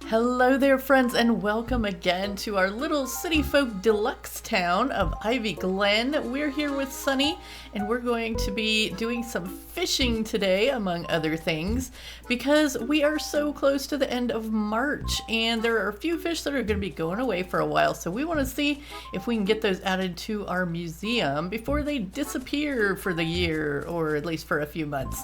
Hello there, friends, and welcome again to our little city folk deluxe town of Ivy Glen. We're here with Sunny, and we're going to be doing some fishing today, among other things, because we are so close to the end of March, and there are a few fish that are going to be going away for a while, so we want to see if we can get those added to our museum before they disappear for the year, or at least for a few months.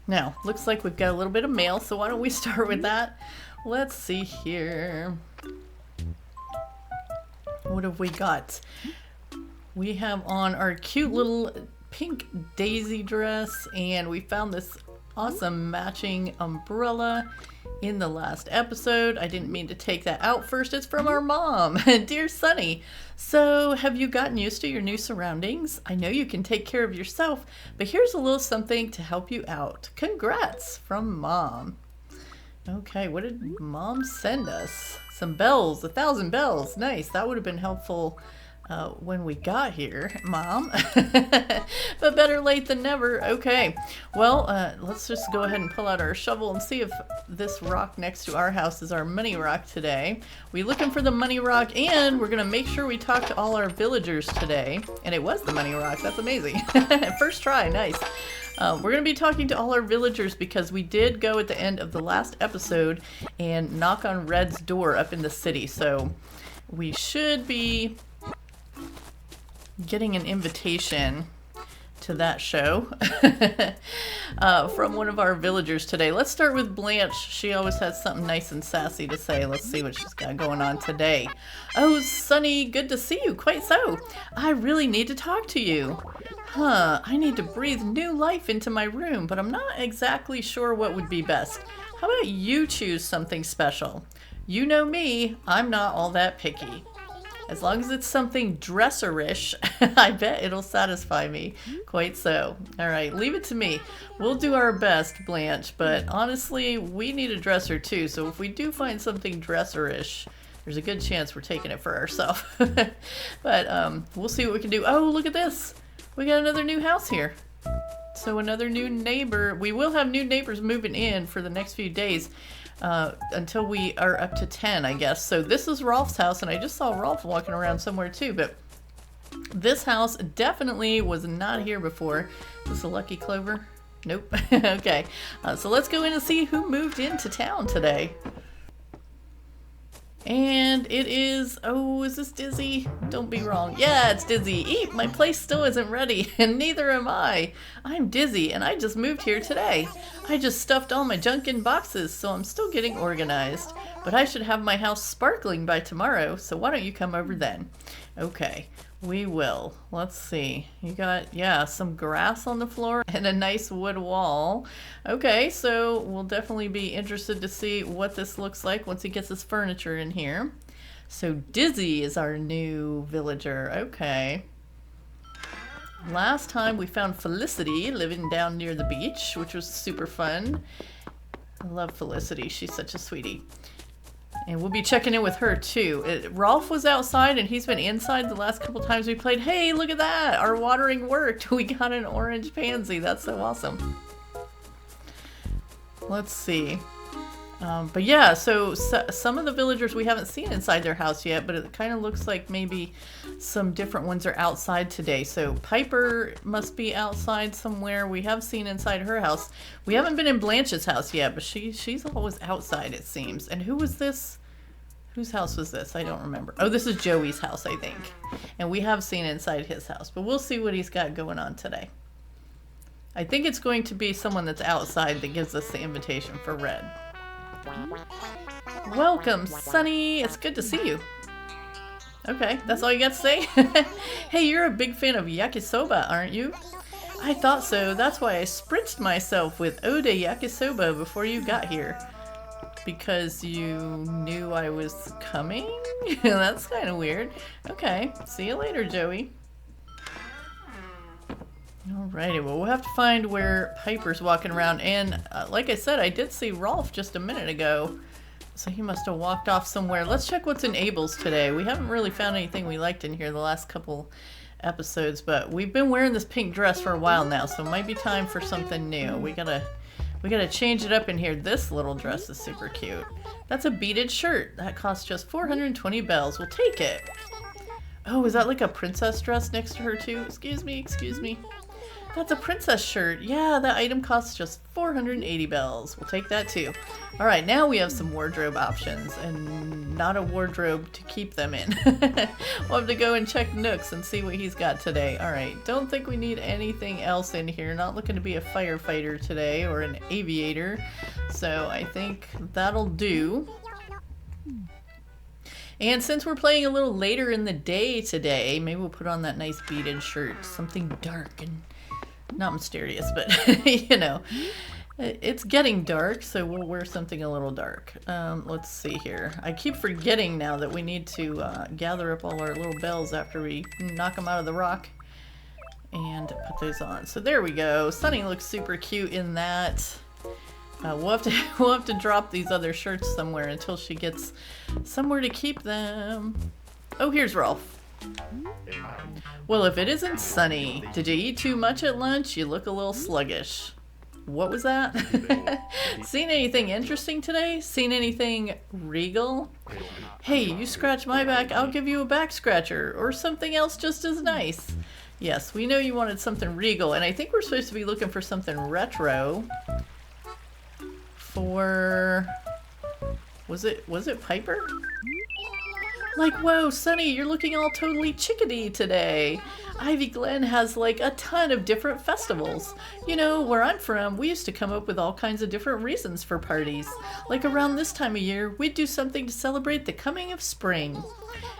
Now, looks like we've got a little bit of mail, so why don't we start with that? Let's see here. What have we got? We have on our cute little pink daisy dress, and we found this awesome matching umbrella in the last episode. I didn't mean to take that out first. It's from our mom. Dear Sunny, so have you gotten used to your new surroundings? I know you can take care of yourself, but here's a little something to help you out. Congrats from Mom. Okay, what did Mom send us? Some bells, 1,000 bells. Nice. That would have been helpful when we got here, Mom. But better late than never. Okay, well, let's just go ahead and pull out our shovel and see if this rock next to our house is our money rock today. We're looking for the money rock, and we're going to make sure we talk to all our villagers today. And it was the money rock. That's amazing. First try. Nice. We're going to be talking to all our villagers because we did go at the end of the last episode and knock on Red's door up in the city. So we should be getting an invitation to that show from one of our villagers today. Let's start with Blanche. She always has something nice and sassy to say. Let's see what she's got going on today. Oh, Sunny, good to see you. Quite so. I really need to talk to you. I need to breathe new life into my room, but I'm not exactly sure what would be best. How about you choose something special? You know me, I'm not all that picky. As long as it's something dresserish, I bet it'll satisfy me. Quite so. All right, leave it to me. We'll do our best, Blanche, but honestly, we need a dresser too, so if we do find something dresserish, there's a good chance we're taking it for ourselves. But we'll see what we can do. Oh, look at this. We got another new house here. So another new neighbor. We will have new neighbors moving in for the next few days. Until we are up to 10, I guess. So this is Rolf's house, and I just saw Rolf walking around somewhere too, but this house definitely was not here before. Is this a lucky clover? Nope. Okay, so let's go in and see who moved into town today. And it is, oh, is this Dizzy? Don't be wrong. Yeah, it's Dizzy. Eat, my place still isn't ready, and neither am I. I'm Dizzy, and I just moved here today. I just stuffed all my junk in boxes, so I'm still getting organized. But I should have my house sparkling by tomorrow, so why don't you come over then? Okay, we will. Let's see. You got, yeah, some grass on the floor and a nice wood wall. Okay, so we'll definitely be interested to see what this looks like once he gets his furniture in here. So Dizzy is our new villager. Okay. Last time we found Felicity living down near the beach, which was super fun. I love Felicity. She's such a sweetie. And we'll be checking in with her too. Rolf was outside and he's been inside the last couple times we played. Hey, look at that! Our watering worked. We got an orange pansy. That's so awesome. Let's see. But yeah, so some of the villagers we haven't seen inside their house yet, but it kind of looks like maybe some different ones are outside today. So Piper must be outside somewhere. We have seen inside her house. We haven't been in Blanche's house yet, but she's always outside, it seems. And who was this? Whose house was this? I don't remember. Oh, this is Joey's house, I think. And we have seen inside his house, but we'll see what he's got going on today. I think it's going to be someone that's outside that gives us the invitation for Red. Welcome, Sunny. It's good to see you. Okay, that's all you got to say? Hey, you're a big fan of yakisoba, aren't you? I thought so. That's why I spritzed myself with Ode yakisoba before you got here. Because you knew I was coming? That's kind of weird. Okay, see you later, Joey. Alrighty, well, we'll have to find where Piper's walking around. And like I said, I did see Rolf just a minute ago. So he must have walked off somewhere. Let's check what's in Abel's today. We haven't really found anything we liked in here the last couple episodes, but we've been wearing this pink dress for a while now, so it might be time for something new. We gotta change it up in here. This little dress is super cute. That's a beaded shirt. That costs just 420 bells. We'll take it. Oh, is that like a princess dress next to her too? Excuse me, excuse me. That's a princess shirt. Yeah, that item costs just 480 bells. We'll take that too. All right, now we have some wardrobe options and not a wardrobe to keep them in. We'll have to go and check Nook's and see what he's got today. All right, don't think we need anything else in here. Not looking to be a firefighter today or an aviator. So I think that'll do. And since we're playing a little later in the day today, maybe we'll put on that nice beaded shirt. Something dark and not mysterious, but you know, it's getting dark, so we'll wear something a little dark. Let's see here. I keep forgetting now that we need to gather up all our little bells after we knock them out of the rock and put those on. So there we go. Sunny looks super cute in that. We'll have to drop these other shirts somewhere until she gets somewhere to keep them. Oh, here's Rolf. Well, if it isn't Sunny, did you eat too much at lunch? You look a little sluggish. What was that? Seen anything interesting today? Seen anything regal? Hey, you scratch my back, I'll give you a back scratcher, or something else just as nice. Yes, we know you wanted something regal, and I think we're supposed to be looking for something retro. For... Was it Piper? Like, whoa, Sunny, you're looking all totally chickadee today. Ivy Glen has like a ton of different festivals. You know, where I'm from, we used to come up with all kinds of different reasons for parties. Like around this time of year, we'd do something to celebrate the coming of spring.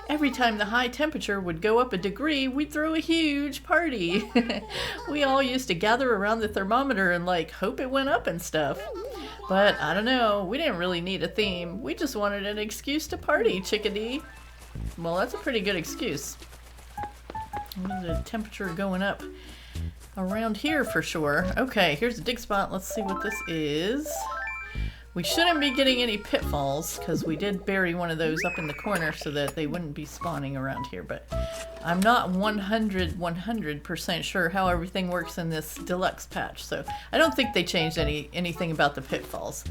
Every time the high temperature would go up a degree, we'd throw a huge party. We all used to gather around the thermometer and like hope it went up and stuff. But I don't know, we didn't really need a theme. We just wanted an excuse to party, chickadee. Well, that's a pretty good excuse. The temperature going up around here for sure. Okay, here's a dig spot. Let's see what this is. We shouldn't be getting any pitfalls because we did bury one of those up in the corner so that they wouldn't be spawning around here, but I'm not 100% sure how everything works in this deluxe patch, so I don't think they changed anything about the pitfalls.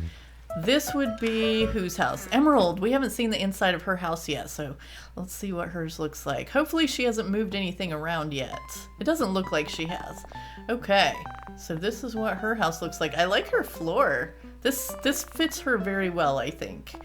This would be whose house? Emerald. We haven't seen the inside of her house yet, so let's see what hers looks like. Hopefully she hasn't moved anything around yet. It doesn't look like she has. Okay, so this is what her house looks like. I like her floor. This fits her very well, I think.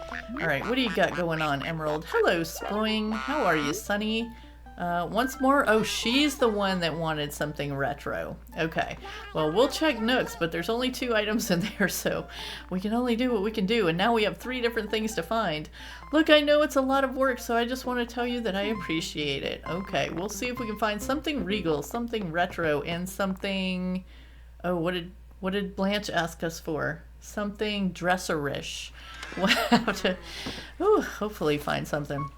All right, what do you got going on, Emerald? Hello, Spoing. How are you, Sunny? Once more. Oh, she's the one that wanted something retro. Okay. Well, we'll check Nook's, but there's only 2 items in there, so we can only do what we can do. And now we have 3 different things to find. Look, I know it's a lot of work, so I just want to tell you that I appreciate it. Okay, we'll see if we can find something regal, something retro, and something... Oh, what did Blanche ask us for? Something dresserish. We'll have to hopefully find something.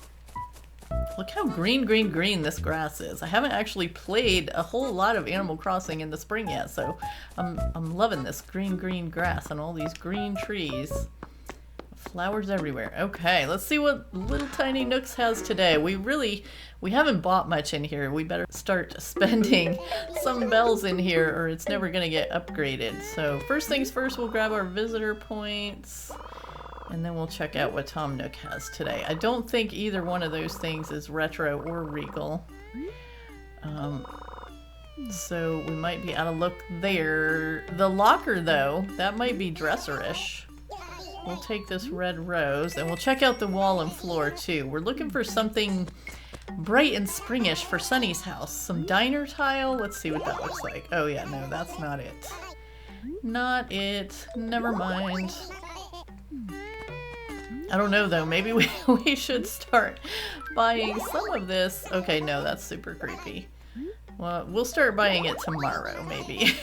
Look how green this grass is. I haven't actually played a whole lot of Animal Crossing in the spring yet, so I'm loving this green grass and all these green trees. Flowers everywhere. Okay, let's see what little tiny Nooks has today. We haven't bought much in here. We better start spending some bells in here or it's never gonna get upgraded. So first things first, we'll grab our visitor points and then we'll check out what Tom Nook has today. I don't think either one of those things is retro or regal. So we might be out of luck there. The locker though, that might be dresserish. We'll take this red rose and we'll check out the wall and floor too. We're looking for something bright and springish for Sunny's house. Some diner tile. Let's see what that looks like. Oh yeah, no, that's not it. Not it. Never mind. I don't know though. Maybe we should start buying some of this. Okay, no, that's super creepy. Well, we'll start buying it tomorrow, maybe.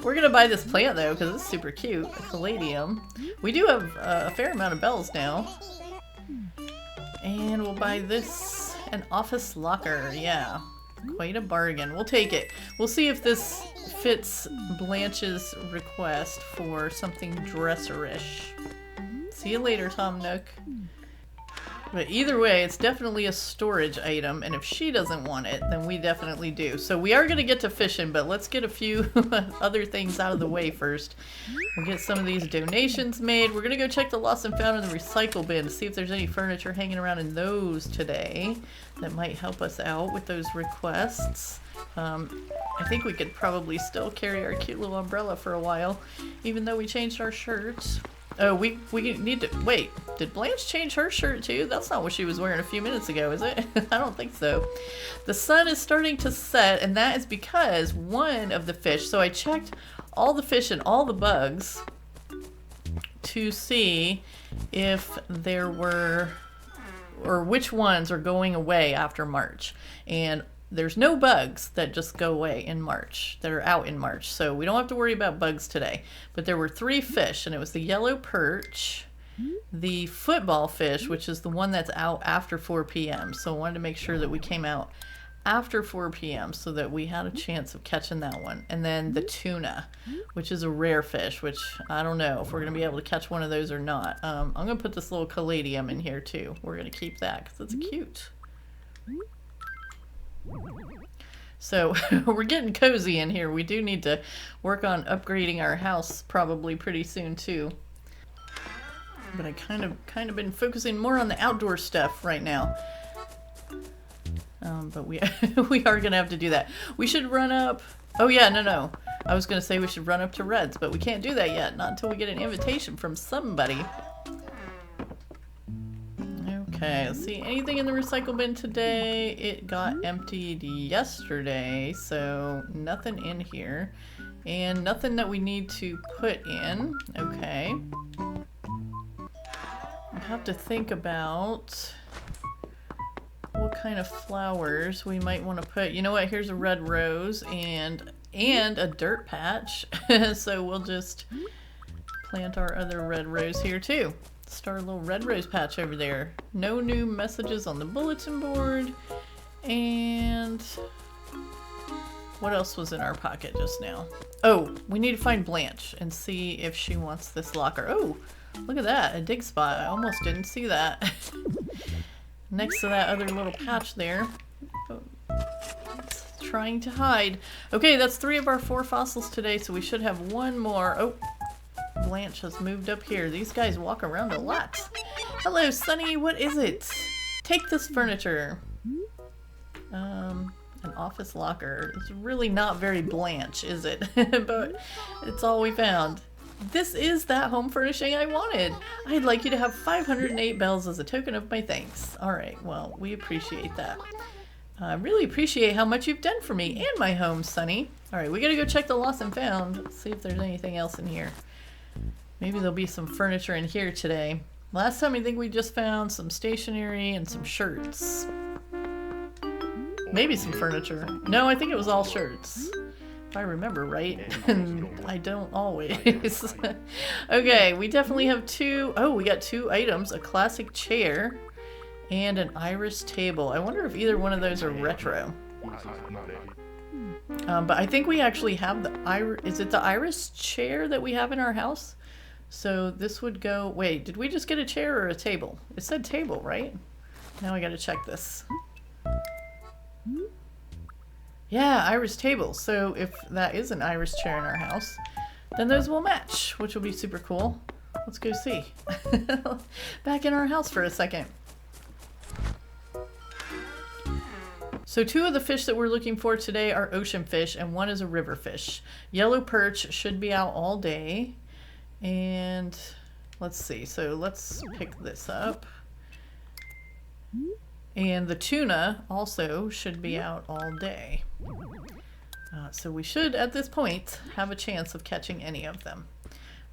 We're gonna buy this plant though, because it's super cute. A caladium. We do have a fair amount of bells now. And we'll buy this, an office locker. Yeah, quite a bargain. We'll take it. We'll see if this fits Blanche's request for something dresserish. See you later, Tom Nook. But either way, it's definitely a storage item, and if she doesn't want it, then we definitely do. So we are going to get to fishing, but let's get a few other things out of the way first. We'll get some of these donations made. We're going to go check the lost and found in the recycle bin to see if there's any furniture hanging around in those today that might help us out with those requests. I think we could probably still carry our cute little umbrella for a while, even though we changed our shirts. Oh, we need to... Wait, did Blanche change her shirt too? That's not what she was wearing a few minutes ago, is it? I don't think so. The sun is starting to set, and that is because one of the fish... So I checked all the fish and all the bugs to see if there were... or which ones are going away after March. And there's no bugs that just go away in March, that are out in March, so we don't have to worry about bugs today. But there were 3 fish, and it was the yellow perch, the football fish, which is the one that's out after 4 p.m. So I wanted to make sure that we came out after 4 p.m. so that we had a chance of catching that one. And then the tuna, which is a rare fish, which I don't know if we're going to be able to catch one of those or not. I'm going to put this little caladium in here too. We're going to keep that because it's cute. So we're getting cozy in here. We do need to work on upgrading our house probably pretty soon too. But I kind of been focusing more on the outdoor stuff right now. But we are gonna have to do that. We should run up. Oh yeah, no. I was gonna say we should run up to Red's, but we can't do that yet. Not until we get an invitation from somebody. Okay, let's see. Anything in the recycle bin today? It got emptied yesterday, so nothing in here. And nothing that we need to put in. Okay. I have to think about what kind of flowers we might want to put. You know what? Here's a red rose and a dirt patch. So we'll just plant our other red rose here too. Start a little red rose patch over there. No new messages on the bulletin board. And what else was in our pocket just now? Oh, we need to find Blanche and see if she wants this locker. Oh, look at that, a dig spot. I almost didn't see that. Next to that other little patch there. Oh, it's trying to hide. Okay, that's 3 of our 4 fossils today, so we should have one more. Oh. Blanche has moved up here. These guys walk around a lot. Hello, Sunny. What is it? Take this furniture. An office locker. It's really not very Blanche, is it? But it's all we found. This is that home furnishing I wanted. I'd like you to have 508 bells as a token of my thanks. All right. Well, we appreciate that. I really appreciate how much you've done for me and my home, Sunny. All right. We got to go check the lost and found. Let's see if there's anything else in here. Maybe there'll be some furniture in here today. Last time I think we just found some stationery and some shirts. Maybe some furniture. No, I think it was all shirts. If I remember right. And I don't always. Okay, we definitely have 2. Oh, we got 2 items. A classic chair and an iris table. I wonder if either one of those are retro. But I think we actually have the iris. Is it the iris chair that we have in our house? So this would go... Wait, did we just get a chair or a table? It said table, right? Now I gotta check this. Yeah, iris table. So if that is an iris chair in our house, then those will match, which will be super cool. Let's go see. Back in our house for a second. So 2 of the fish that we're looking for today are ocean fish, and 1 is a river fish. Yellow perch should be out all day. And let's see. So let's pick this up. And the tuna also should be out all day. So we should, at this point, have a chance of catching any of them.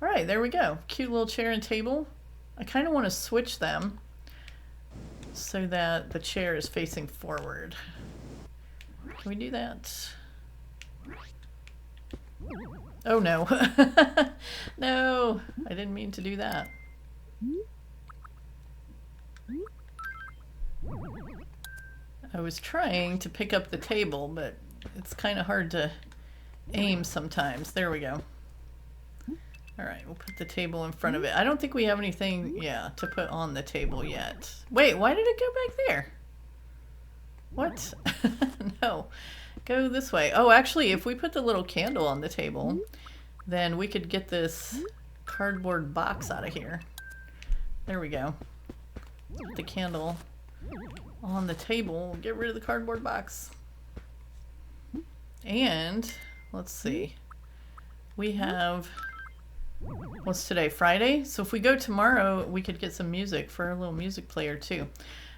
All right, there we go. Cute little chair and table. I kind of want to switch them so that the chair is facing forward. Can we do that? Oh no. No, I didn't mean to do that. I was trying to pick up the table, but it's kind of hard to aim sometimes. There we go. Alright, we'll put the table in front of it. I don't think we have anything, yeah, to put on the table yet. Wait, why did it go back there? What? No. Go this way. Oh, actually, if we put the little candle on the table, then we could get this cardboard box out of here. There we go. Put the candle on the table. Get rid of the cardboard box. And, let's see. We have... What's today? Friday? So if we go tomorrow, we could get some music for a little music player too.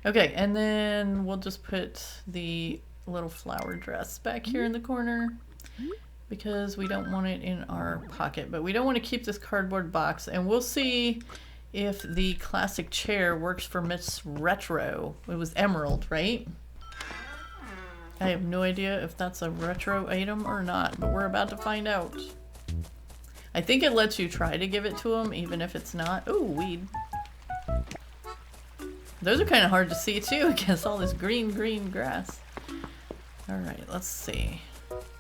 Okay, and then we'll just put the little flower dress back here in the corner because we don't want it in our pocket. But we don't want to keep this cardboard box, and we'll see if the classic chair works for Miss Retro. It was Emerald, right? I have no idea if that's a retro item or not, but we're about to find out. I think it lets you try to give it to him, even if it's not. Ooh, weed. Those are kind of hard to see, too, against all this green grass. Alright, let's see.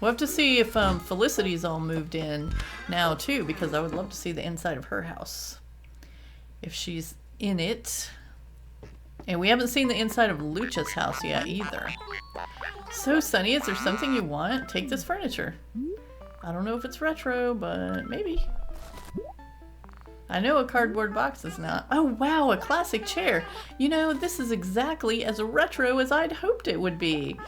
We'll have to see if Felicity's all moved in now, too, because I would love to see the inside of her house. If she's in it. And we haven't seen the inside of Lucha's house yet, either. So, Sunny, is there something you want? Take this furniture. I don't know if it's retro, but maybe. I know a cardboard box is not. Oh wow, a classic chair. You know, this is exactly as retro as I'd hoped it would be.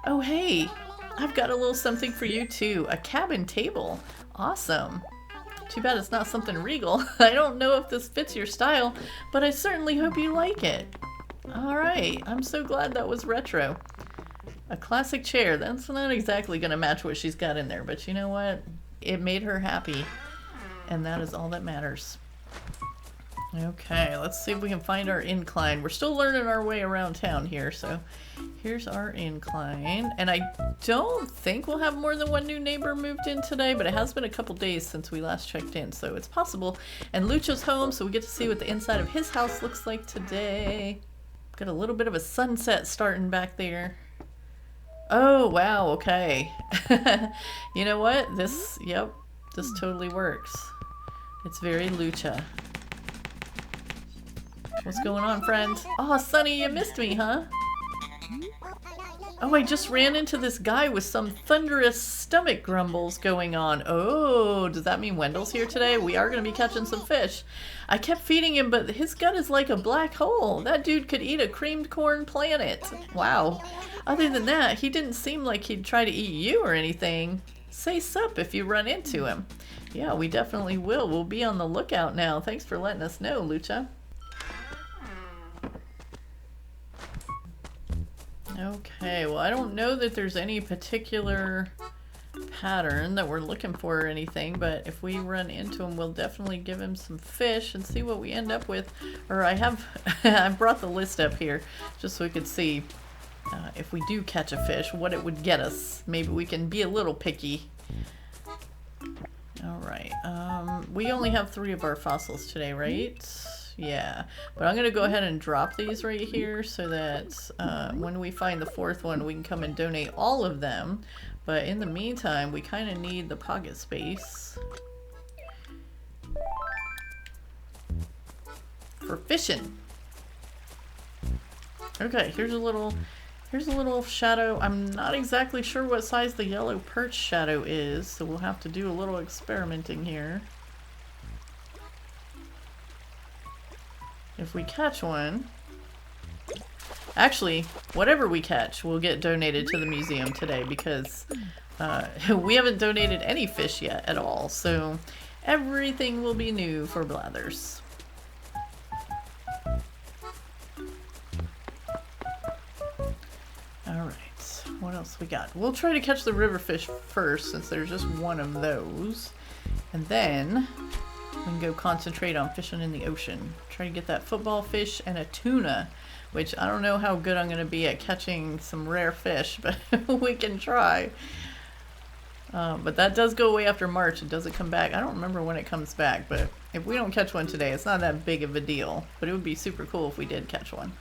Oh hey, I've got a little something for you too. A cabin table. Awesome. Too bad it's not something regal. I don't know if this fits your style, but I certainly hope you like it. Alright, I'm so glad that was retro. A classic chair. That's not exactly going to match what she's got in there, but you know what? It made her happy, and that is all that matters. Okay, let's see if we can find our incline. We're still learning our way around town here, so here's our incline. And I don't think we'll have more than one new neighbor moved in today, but it has been a couple days since we last checked in, so it's possible. And Lucha's home, so we get to see what the inside of his house looks like today. Got a little bit of a sunset starting back there. Oh, wow, okay. You know what? This totally works. It's very Lucha. What's going on, friend? Oh, Sunny, you missed me, huh? Oh, I just ran into this guy with some thunderous stomach grumbles going on. Oh, does that mean Wendell's here today? We are going to be catching some fish. I kept feeding him, but his gut is like a black hole. That dude could eat a creamed corn planet. Wow. Other than that, he didn't seem like he'd try to eat you or anything. Say sup if you run into him. Yeah, we definitely will. We'll be on the lookout now. Thanks for letting us know, Lucha. Okay, well, I don't know that there's any particular pattern that we're looking for or anything, but if we run into him, we'll definitely give him some fish and see what we end up with. Or I have, I brought the list up here just so we could see if we do catch a fish, what it would get us. Maybe we can be a little picky. Alright, we only have 3 of our fossils today, right? Yeah, but I'm going to go ahead and drop these right here so that when we find the 4th one, we can come and donate all of them. But in the meantime, we kind of need the pocket space for fishing. Okay, here's a little shadow. I'm not exactly sure what size the yellow perch shadow is, so we'll have to do a little experimenting here. If we catch one, actually, whatever we catch will get donated to the museum today because we haven't donated any fish yet at all, so everything will be new for Blathers. Alright, what else we got? We'll try to catch the river fish first since there's just one of those, and then we can go concentrate on fishing in the ocean. Try to get that football fish and a tuna, which I don't know how good I'm going to be at catching some rare fish, but we can try. But that does go away after March. It doesn't come back. I don't remember when it comes back, but if we don't catch one today, it's not that big of a deal. But it would be super cool if we did catch one.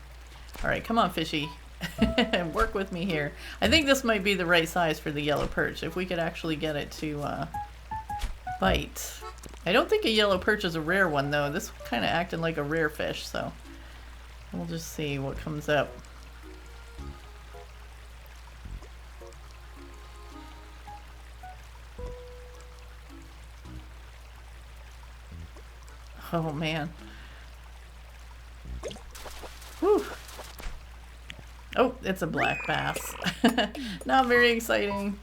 Alright, come on, fishy. Work with me here. I think this might be the right size for the yellow perch. If we could actually get it to bite. I don't think a yellow perch is a rare one though. This one kind of acting like a rare fish, so we'll just see what comes up. Oh man. Whew. Oh, it's a black bass. Not very exciting.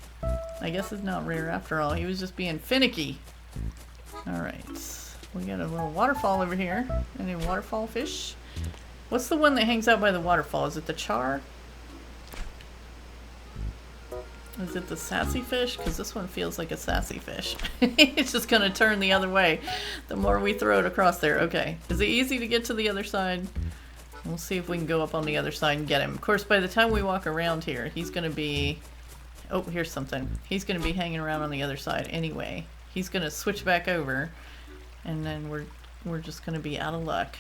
I guess it's not rare after all. He was just being finicky. Alright. We got a little waterfall over here. Any waterfall fish? What's the one that hangs out by the waterfall? Is it the char? Is it the sassy fish? Because this one feels like a sassy fish. It's just going to turn the other way the more we throw it across there. Okay. Is it easy to get to the other side? We'll see if we can go up on the other side and get him. Of course, by the time we walk around here, he's going to be... Oh, here's something. He's going to be hanging around on the other side anyway. He's going to switch back over, and then we're just going to be out of luck.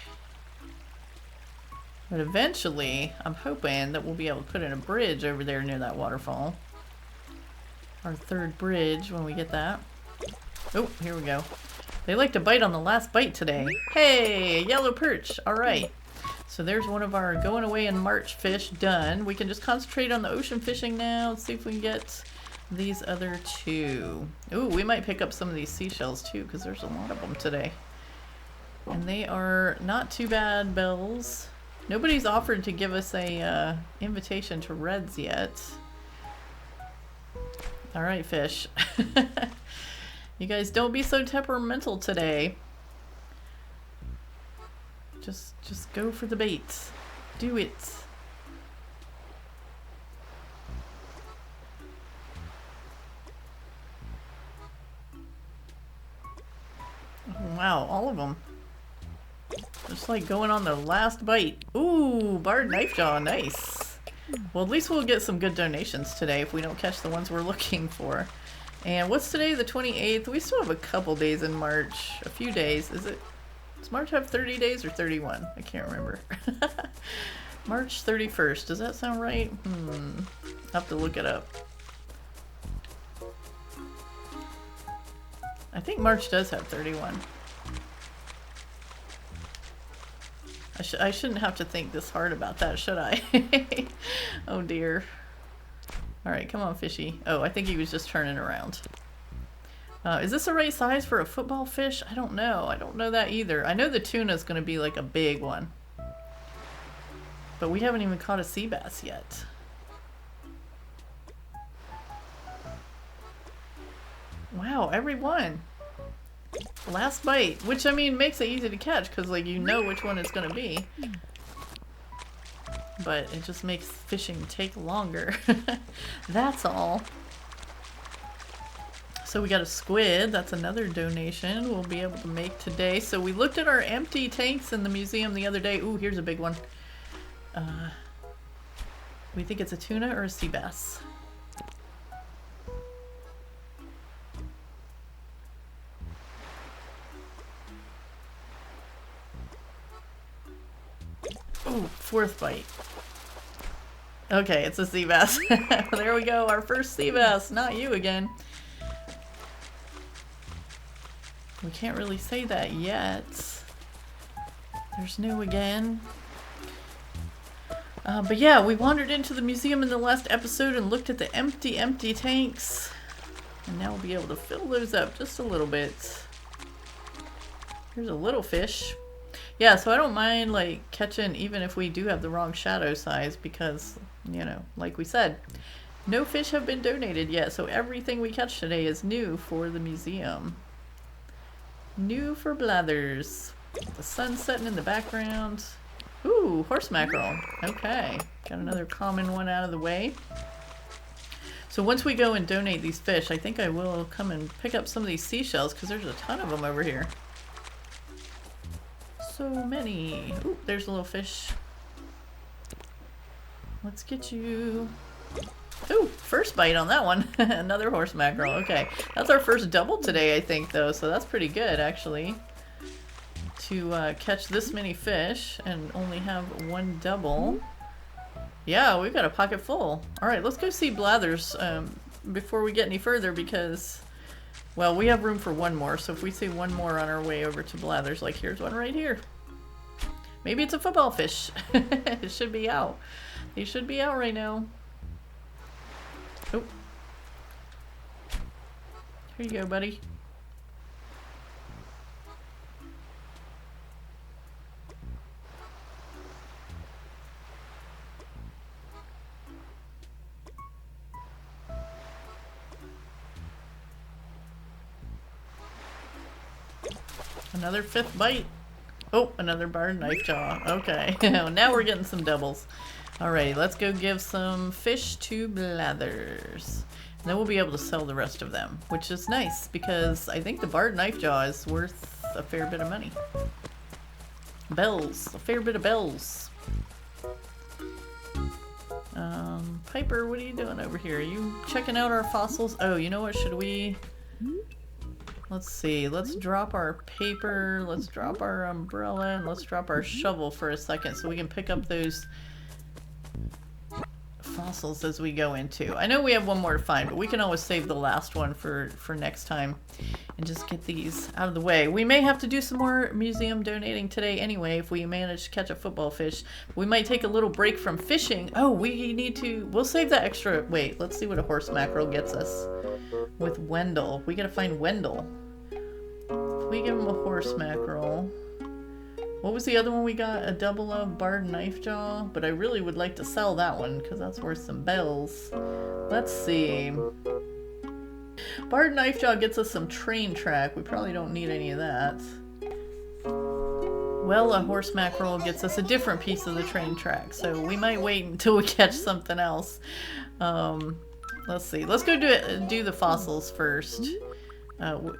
But eventually, I'm hoping that we'll be able to put in a bridge over there near that waterfall. Our third bridge when we get that. Oh, here we go. They like to bite on the last bite today. Hey, yellow perch. All right. So there's one of our going away in March fish done. We can just concentrate on the ocean fishing now. Let's see if we can get these other two. Ooh, we might pick up some of these seashells too because there's a lot of them today. And they are not too bad bells. Nobody's offered to give us a invitation to reds yet. All right, fish. You guys don't be so temperamental today. Just go for the bait. Do it. Wow, all of them. Just like going on the last bite. Ooh, barred knife jaw, nice. Well, at least we'll get some good donations today if we don't catch the ones we're looking for. And what's today, the 28th? We still have a couple days in March. A few days. Does March have 30 days or 31? I can't remember. March 31st. Does that sound right? I'll have to look it up. I think March does have 31. I shouldn't have to think this hard about that, should I? Oh dear. Alright, come on, fishy. Oh, I think he was just turning around. Is this the right size for a football fish? I don't know. I don't know that either. I know the tuna is going to be like a big one. But we haven't even caught a sea bass yet. Wow, every one. Last bite, which I mean makes it easy to catch because like you know which one it's going to be. But it just makes fishing take longer. That's all. So we got a squid. That's another donation we'll be able to make today. So we looked at our empty tanks in the museum the other day. Ooh, here's a big one. We think it's a tuna or a sea bass. Ooh, fourth bite. Okay, it's a sea bass. There we go, our first sea bass. Not you again. We can't really say that yet. There's no again. But yeah, we wandered into the museum in the last episode and looked at the empty tanks. And now we'll be able to fill those up just a little bit. Here's a little fish. Yeah, so I don't mind like catching even if we do have the wrong shadow size because, you know, like we said, no fish have been donated yet. So everything we catch today is new for the museum. New for Blathers. The sun setting in the background. Ooh, horse mackerel. Okay, got another common one out of the way. So once we go and donate these fish, I think I will come and pick up some of these seashells because there's a ton of them over here. So many. Ooh, there's a little fish. Let's get you. Ooh, first bite on that one. Another horse mackerel. Okay, that's our first double today, I think, though. So that's pretty good, actually. To catch this many fish and only have one double. Yeah, we've got a pocket full. All right, let's go see Blathers before we get any further because Well, we have room for one more, so if we see one more on our way over to Blathers, like here's one right here. Maybe it's a football fish. It should be out. He should be out right now. Oh. Here you go, buddy. Another 5th bite. Oh, another barred knife jaw. Okay, now we're getting some doubles. Alrighty, let's go give some fish to Blathers. And then we'll be able to sell the rest of them, which is nice because I think the barred knife jaw is worth a fair bit of money. Bells, a fair bit of bells. Piper, what are you doing over here? Are you checking out our fossils? Oh, you know what? Should we... Let's see. Let's drop our paper. Let's drop our umbrella. And let's drop our shovel for a second so we can pick up those fossils as we go into. I know we have one more to find, but we can always save the last one for next time and just get these out of the way. We may have to do some more museum donating today anyway if we manage to catch a football fish. We might take a little break from fishing. Oh, we'll save that extra. Wait, let's see what a horse mackerel gets us with Wendell. We gotta find Wendell. If we give him a horse mackerel. What was the other one we got? A double of barred knife jaw? But I really would like to sell that one because that's worth some bells. Let's see. Barred knife jaw gets us some train track. We probably don't need any of that. Well, a horse mackerel gets us a different piece of the train track. So we might wait until we catch something else. Let's see. Let's go do the fossils first.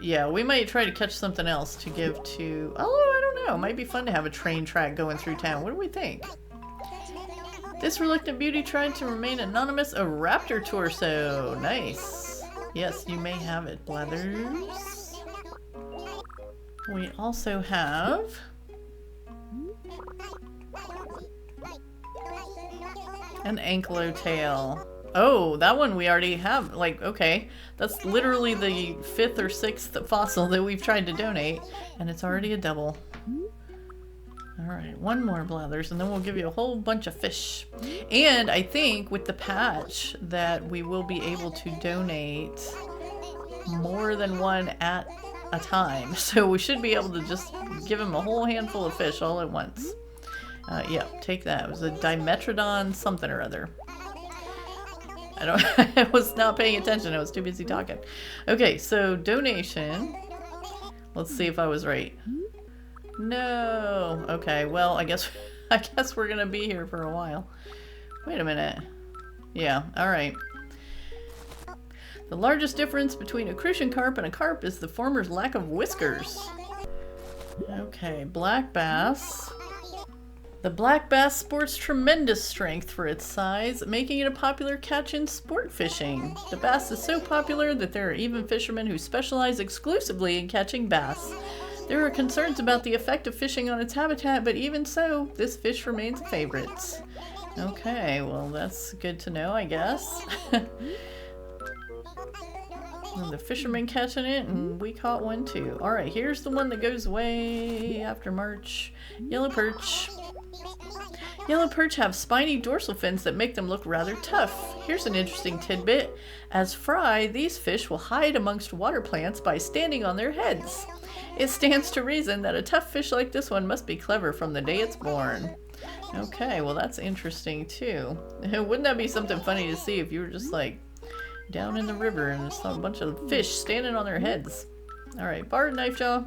Yeah, we might try to catch something else to give to... Oh, I don't know. It might be fun to have a train track going through town. What do we think? This reluctant beauty tried to remain anonymous. A raptor torso. Nice. Yes, you may have it, Blathers. We also have... an ankylotail. Oh, that one we already have. Like, okay. That's literally the 5th or 6th fossil that we've tried to donate. And it's already a double. Alright, one more Blathers, and then we'll give you a whole bunch of fish. And I think with the patch that we will be able to donate more than one at a time. So we should be able to just give him a whole handful of fish all at once. Yeah, take that. It was a Dimetrodon something or other. I was not paying attention. I was too busy talking. Okay, so donation. Let's see if I was right. No. Okay, well, I guess we're gonna be here for a while. Wait a minute. Yeah, alright. The largest difference between a crucian carp and a carp is the former's lack of whiskers. Okay, black bass. The black bass sports tremendous strength for its size, making it a popular catch in sport fishing. The bass is so popular that there are even fishermen who specialize exclusively in catching bass. There are concerns about the effect of fishing on its habitat, but even so, this fish remains a favorite. Okay, well that's good to know, I guess. And the fishermen catching it, and we caught one too. Alright, here's the one that goes way after March. Yellow perch. Yellow perch have spiny dorsal fins that make them look rather tough. Here's an interesting tidbit. As fry, these fish will hide amongst water plants by standing on their heads. It stands to reason that a tough fish like this one must be clever from the day it's born. Okay, well that's interesting too. Wouldn't that be something funny to see if you were just like down in the river and there's a bunch of fish standing on their heads? Alright, barred knife jaw.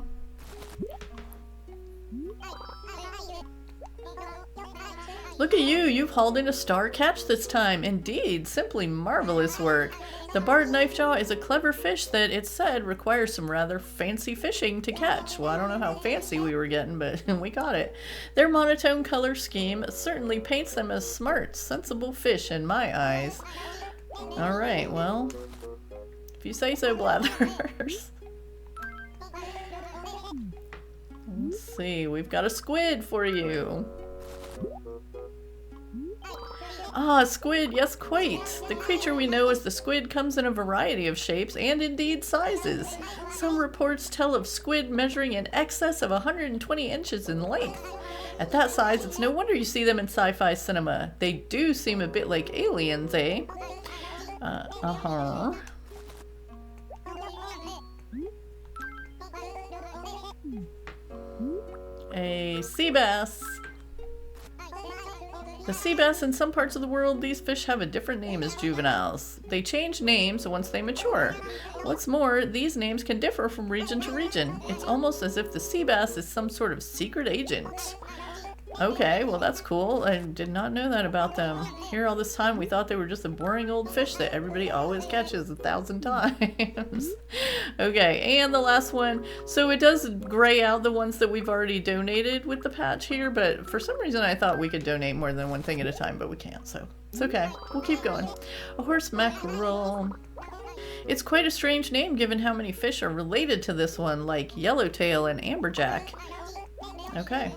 Look at you, you've hauled in a star catch this time. Indeed, simply marvelous work. The barred knifejaw is a clever fish that, it's said, requires some rather fancy fishing to catch. Well, I don't know how fancy we were getting, but we got it. Their monotone color scheme certainly paints them as smart, sensible fish in my eyes. Alright, well, if you say so, Blathers. Let's see, we've got a squid for you. Ah, squid, yes, quite. The creature we know as the squid comes in a variety of shapes and indeed sizes. Some reports tell of squid measuring in excess of 120 inches in length. At that size, it's no wonder you see them in sci-fi cinema. They do seem a bit like aliens, eh? Uh-huh. A sea bass. The sea bass in some parts of the world, these fish have a different name as juveniles. They change names once they mature. What's more, these names can differ from region to region. It's almost as if the sea bass is some sort of secret agent. Okay, well that's cool. I did not know that about them. Here all this time we thought they were just a boring old fish that everybody always catches 1,000 times. Okay, and the last one. So it does gray out the ones that we've already donated with the patch here, but for some reason I thought we could donate more than one thing at a time, but we can't, so it's okay. We'll keep going. A horse mackerel. It's quite a strange name given how many fish are related to this one, like yellowtail and amberjack. Okay.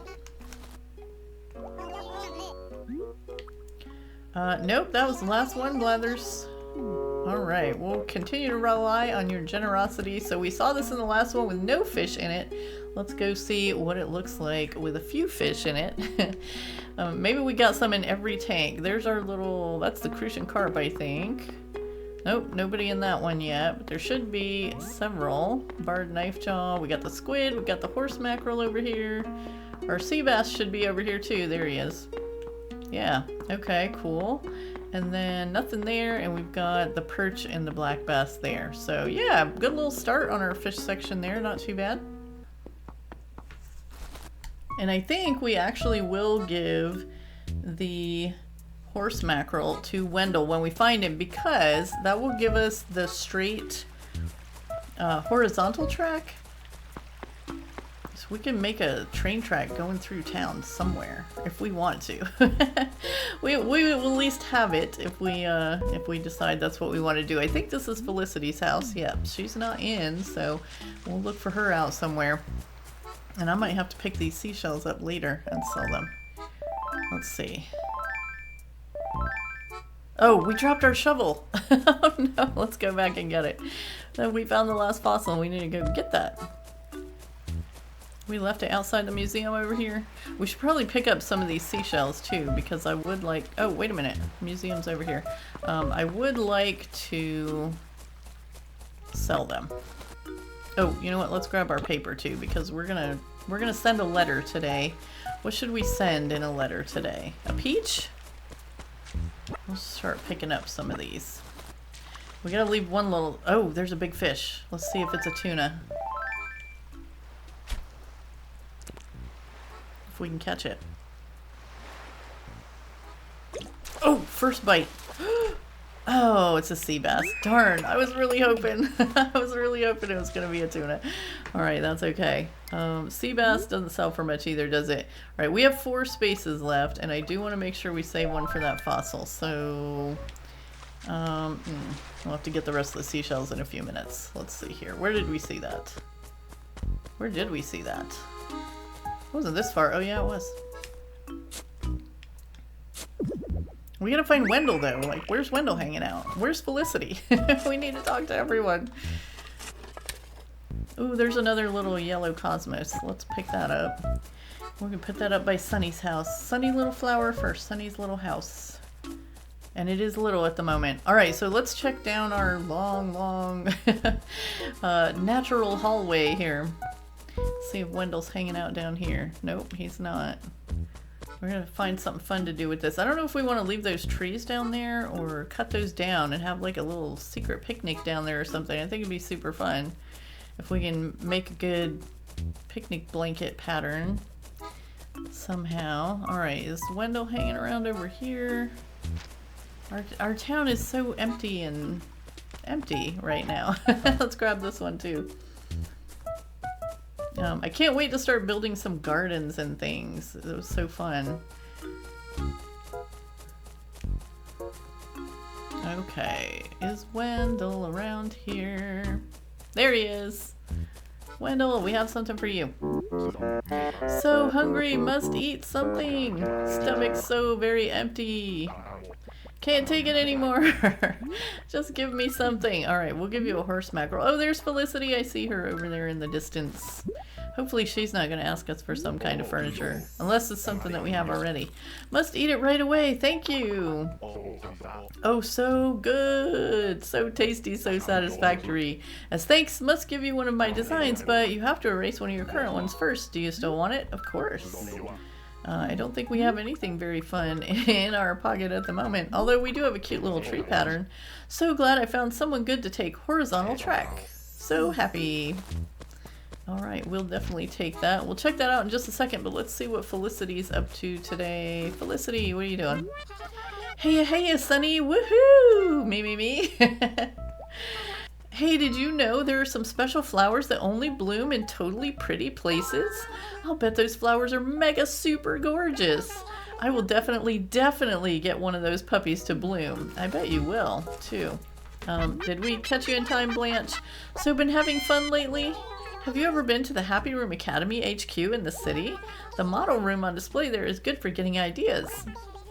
Nope, that was the last one, Blathers. Alright, we'll continue to rely on your generosity. So we saw this in the last one with no fish in it. Let's go see what it looks like with a few fish in it. Maybe we got some in every tank. There's our little, that's the crucian carp, I think. Nope, nobody in that one yet, but there should be several. Barred knife jaw, we got the squid, we got the horse mackerel over here. Our sea bass should be over here too, there he is. Yeah, okay, cool. And then nothing there, and we've got the perch and the black bass there. So yeah, good little start on our fish section there, not too bad. And I think we actually will give the horse mackerel to Wendell when we find him, because that will give us the straight horizontal track. So we can make a train track going through town somewhere if we want to. we will at least have it if we decide that's what we want to do. I think this is Felicity's house. Yep, she's not in, so we'll look for her out somewhere. And I might have to pick these seashells up later and sell them. Let's see. Oh, we dropped our shovel. Oh no, let's go back and get it. We found the last fossil and we need to go get that. We left it outside the museum over here. We should probably pick up some of these seashells too, because I would like... Oh, wait a minute. Museum's over here. I would like to sell them. Oh, you know what? Let's grab our paper too, because we're gonna send a letter today. What should we send in a letter today? A peach? We'll start picking up some of these. We gotta leave one little... Oh, there's a big fish. Let's see if it's a tuna. If we can catch it. Oh, first bite. Oh, it's a sea bass. Darn, I was really hoping. I was really hoping it was going to be a tuna. Alright, that's okay. Sea bass doesn't sell for much either, does it? Alright, we have 4 spaces left, and I do want to make sure we save one for that fossil. So, we'll have to get the rest of the seashells in a few minutes. Let's see here. Where did we see that? Where did we see that? It wasn't this far. Oh yeah, it was. We gotta find Wendell though. Like, where's Wendell hanging out? Where's Felicity? We need to talk to everyone. Ooh, there's another little yellow cosmos. Let's pick that up. We're gonna put that up by Sunny's house. Sunny little flower for Sunny's little house. And it is little at the moment. Alright, so let's check down our long natural hallway here. See if Wendell's hanging out down here. Nope, he's not. We're gonna find something fun to do with this. I don't know if we want to leave those trees down there or cut those down and have like a little secret picnic down there or something. I think it'd be super fun if we can make a good picnic blanket pattern somehow. Alright, is Wendell hanging around over here? Our town is so empty right now. Let's grab this one too. I can't wait to start building some gardens and things. It was so fun. Okay, is Wendell around here? There he is! Wendell, we have something for you. So hungry, must eat something! Stomach so very empty. Can't take it anymore. Just give me something. All right, we'll give you a horse mackerel. Oh, there's Felicity. I see her over there in the distance. Hopefully she's not going to ask us for some kind of furniture. Unless it's something that we have already. Must eat it right away. Thank you. Oh, so good. So tasty, so satisfactory. As thanks, must give you one of my designs, but you have to erase one of your current ones first. Do you still want it? Of course. I don't think we have anything very fun in our pocket at the moment. Although we do have a cute little tree pattern. So glad I found someone good to take horizontal track. So happy. Alright, we'll definitely take that. We'll check that out in just a second, but let's see what Felicity's up to today. Felicity, what are you doing? Hey, Sunny! Woohoo! Me. Hey, did you know there are some special flowers that only bloom in totally pretty places? I'll bet those flowers are mega super gorgeous. I will definitely get one of those puppies to bloom. I bet you will, too. Did we catch you in time, Blanche? So been having fun lately? Have you ever been to the Happy Room Academy HQ in the city? The model room on display there is good for getting ideas.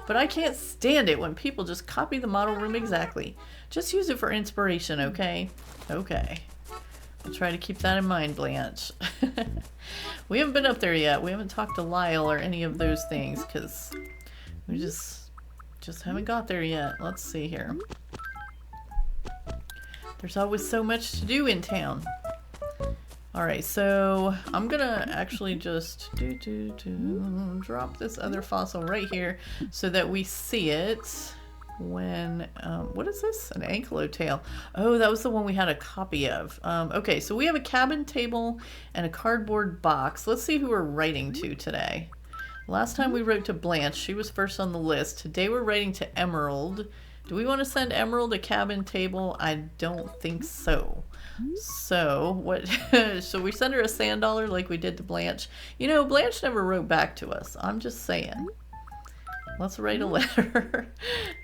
But I can't stand it when people just copy the model room exactly. Just use it for inspiration, okay? Okay. I'll try to keep that in mind, Blanche. We haven't been up there yet. We haven't talked to Lyle or any of those things because we just haven't got there yet. Let's see here. There's always so much to do in town. Alright, so I'm gonna actually just drop this other fossil right here so that we see it when, what is this? An ankylotail. Oh, that was the one we had a copy of. Okay, so we have a cabin table and a cardboard box. Let's see who we're writing to today. Last time we wrote to Blanche, she was first on the list. Today we're writing to Emerald. Do we want to send Emerald a cabin table? I don't think so. So, what? So we send her a sand dollar like we did to Blanche. You know, Blanche never wrote back to us. I'm just saying. Let's write a letter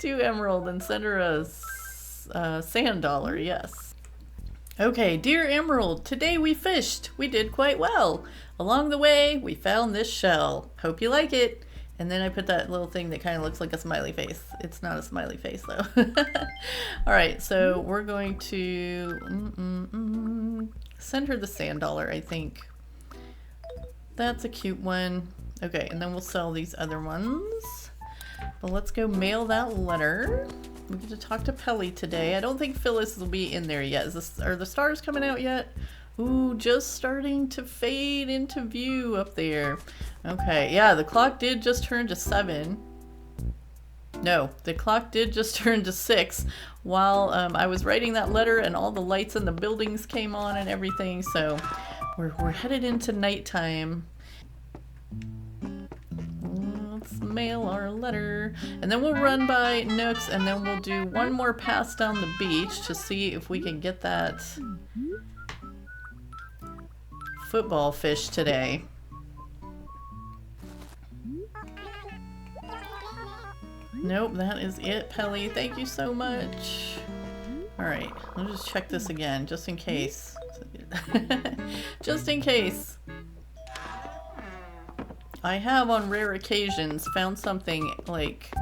to Emerald and send her a sand dollar, yes. Okay, dear Emerald, today we fished. We did quite well. Along the way, we found this shell. Hope you like it. And then I put that little thing that kind of looks like a smiley face. It's not a smiley face though. Alright, so we're going to send her the sand dollar, I think. That's a cute one. Okay, and then we'll sell these other ones. But let's go mail that letter. We get to talk to Pelly today. I don't think Phyllis will be in there yet. Are the stars coming out yet? Ooh, just starting to fade into view up there. Okay, yeah, the clock did just turn to 7. No, the clock did just turn to 6 while I was writing that letter and all the lights in the buildings came on and everything, so we're headed into nighttime. Let's mail our letter. And then we'll run by Nook's and then we'll do one more pass down the beach to see if we can get that football fish today. Nope, that is it, Pelly. Thank you so much. Alright, I'll just check this again, just in case. Just in case. I have, on rare occasions, found something, like,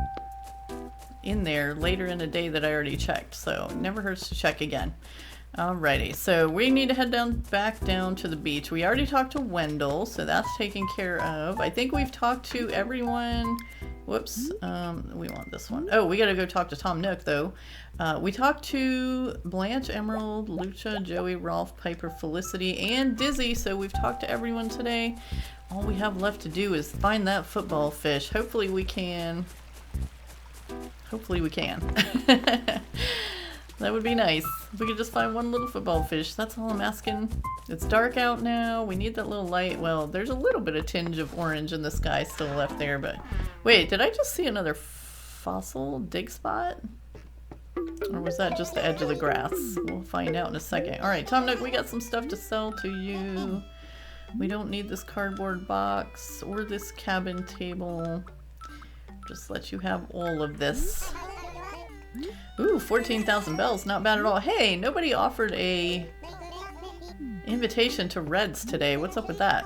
in there later in the day that I already checked, so it never hurts to check again. Alrighty, so we need to head back down to the beach. We already talked to Wendell, so that's taken care of. I think we've talked to everyone. Whoops, we want this one. Oh, we gotta go talk to Tom Nook, though. We talked to Blanche, Emerald, Lucha, Joey, Rolf, Piper, Felicity, and Dizzy, so we've talked to everyone today. All we have left to do is find that football fish. Hopefully we can. Hopefully we can. That would be nice. If we could just find one little football fish. That's all I'm asking. It's dark out now. We need that little light. Well, there's a little bit of tinge of orange in the sky still left there, but... Wait, did I just see another fossil dig spot? Or was that just the edge of the grass? We'll find out in a second. Alright, Tom Nook, we got some stuff to sell to you. We don't need this cardboard box or this cabin table. Just let you have all of this. Ooh, 14,000 bells, not bad at all. Hey, nobody offered a invitation to Reds today. What's up with that?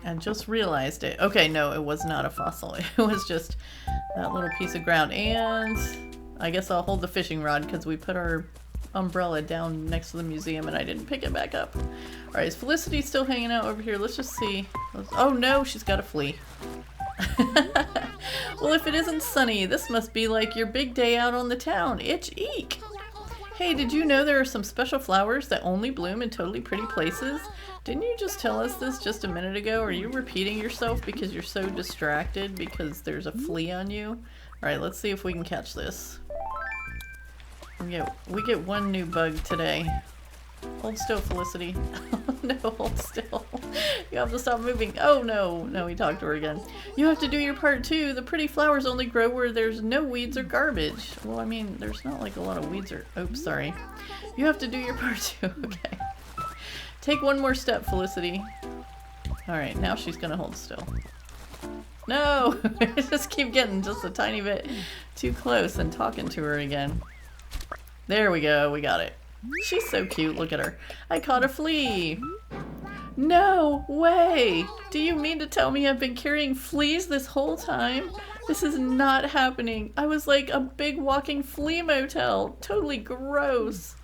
I just realized it. Okay, no, it was not a fossil. It was just that little piece of ground. And I guess I'll hold the fishing rod because we put our umbrella down next to the museum and I didn't pick it back up. Alright, is Felicity still hanging out over here? Let's just see. Oh no, she's got to flee. Well, if it isn't sunny, this must be like your big day out on the town. Itch eek! Hey, did you know there are some special flowers that only bloom in totally pretty places? Didn't you just tell us this just a minute ago? Are you repeating yourself because you're so distracted because there's a flea on you? Alright, let's see if we can catch this. We get one new bug today. Hold still, Felicity. Oh no, hold still. You have to stop moving. Oh no. No, he talked to her again. You have to do your part too. The pretty flowers only grow where there's no weeds or garbage. Well, I mean, there's not like a lot of weeds or... Oops, sorry. You have to do your part too. Okay. Take one more step, Felicity. Alright, now she's gonna hold still. No! I just keep getting just a tiny bit too close and talking to her again. There we go, we got it. She's so cute, look at her. I caught a flea! No way! Do you mean to tell me I've been carrying fleas this whole time? This is not happening. I was like a big walking flea motel. Totally gross.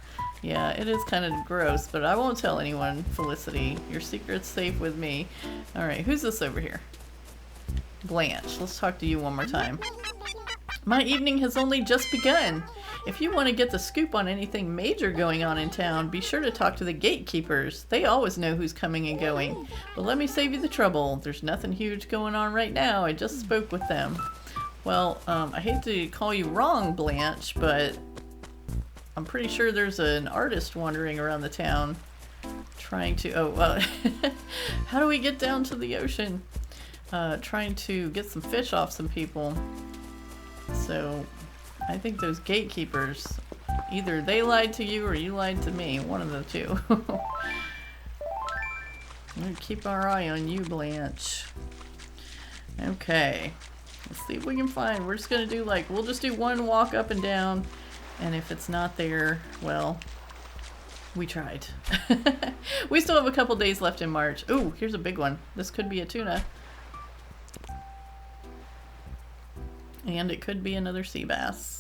Yeah, it is kind of gross, but I won't tell anyone, Felicity. Your secret's safe with me. Alright, who's this over here? Blanche. Let's talk to you one more time. My evening has only just begun. If you want to get the scoop on anything major going on in town, be sure to talk to the gatekeepers. They always know who's coming and going. But let me save you the trouble. There's nothing huge going on right now. I just spoke with them. Well, I hate to call you wrong, Blanche, but I'm pretty sure there's an artist wandering around the town trying to... Oh, well, how do we get down to the ocean? Trying to get some fish off some people. So... I think those gatekeepers, either they lied to you or you lied to me. One of the two. We're gonna keep our eye on you, Blanche. Okay. Let's see if we can find. We're just gonna do like, we'll just do one walk up and down. And if it's not there, well, we tried. We still have a couple days left in March. Ooh, here's a big one. This could be a tuna. And it could be another sea bass.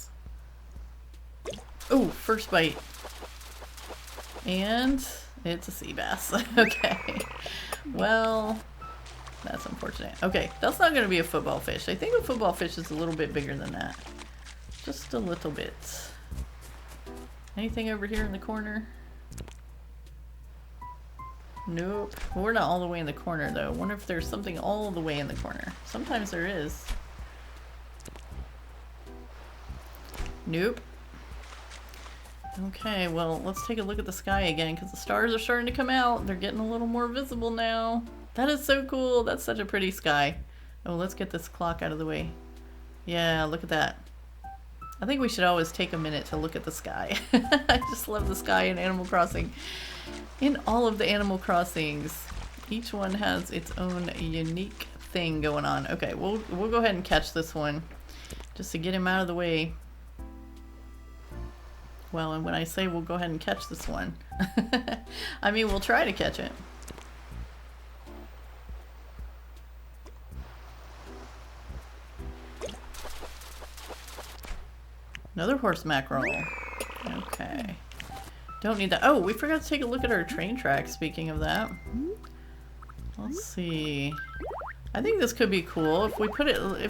Oh, first bite. And it's a sea bass. Okay. Well, that's unfortunate. Okay, that's not going to be a football fish. I think a football fish is a little bit bigger than that. Just a little bit. Anything over here in the corner? Nope. Well, we're not all the way in the corner, though. I wonder if there's something all the way in the corner. Sometimes there is. Nope. Okay, well, let's take a look at the sky again, because the stars are starting to come out. They're getting a little more visible now. That is so cool. That's such a pretty sky. Oh, let's get this clock out of the way. Yeah, look at that. I think we should always take a minute to look at the sky. I just love the sky in Animal Crossing. In all of the Animal Crossings, each one has its own unique thing going on. Okay, we'll go ahead and catch this one, just to get him out of the way. Well, and when I say we'll go ahead and catch this one, I mean we'll try to catch it. Another horse mackerel. Okay. Don't need that. Oh, we forgot to take a look at our train tracks, speaking of that. Let's see. I think this could be cool. If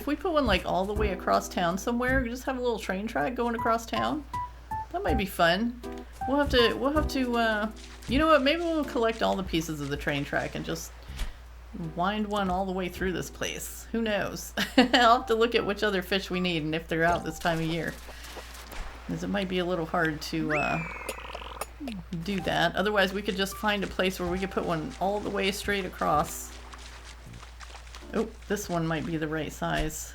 we put one like all the way across town somewhere, we just have a little train track going across town. That might be fun. We'll have to, you know what, maybe we'll collect all the pieces of the train track and just wind one all the way through this place. Who knows? I'll have to look at which other fish we need and if they're out this time of year. Because it might be a little hard to do that. Otherwise we could just find a place where we could put one all the way straight across. Oh, this one might be the right size.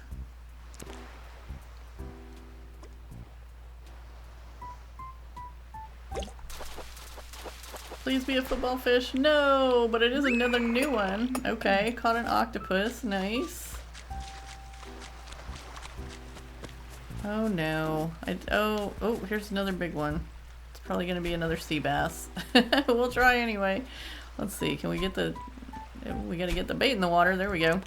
Please be a football fish. No, but it is another new one. Okay, caught an octopus. Nice. Oh no. Oh, here's another big one. It's probably going to be another sea bass. We'll try anyway. Let's see. Can we get the... We got to get the bait in the water. There we go.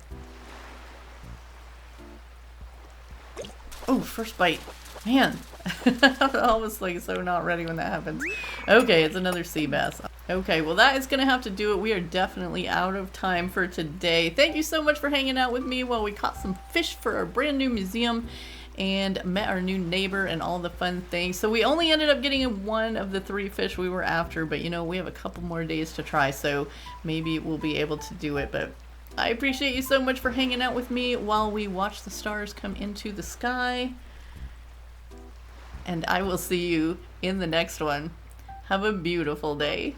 Oh, first bite. Man, I'm almost like so not ready when that happens. Okay, it's another sea bass. Okay, well that is going to have to do it. We are definitely out of time for today. Thank you so much for hanging out with me while we caught some fish for our brand new museum and met our new neighbor and all the fun things. So we only ended up getting one of the 3 fish we were after, but you know, we have a couple more days to try, so maybe we'll be able to do it. But I appreciate you so much for hanging out with me while we watch the stars come into the sky. And I will see you in the next one. Have a beautiful day.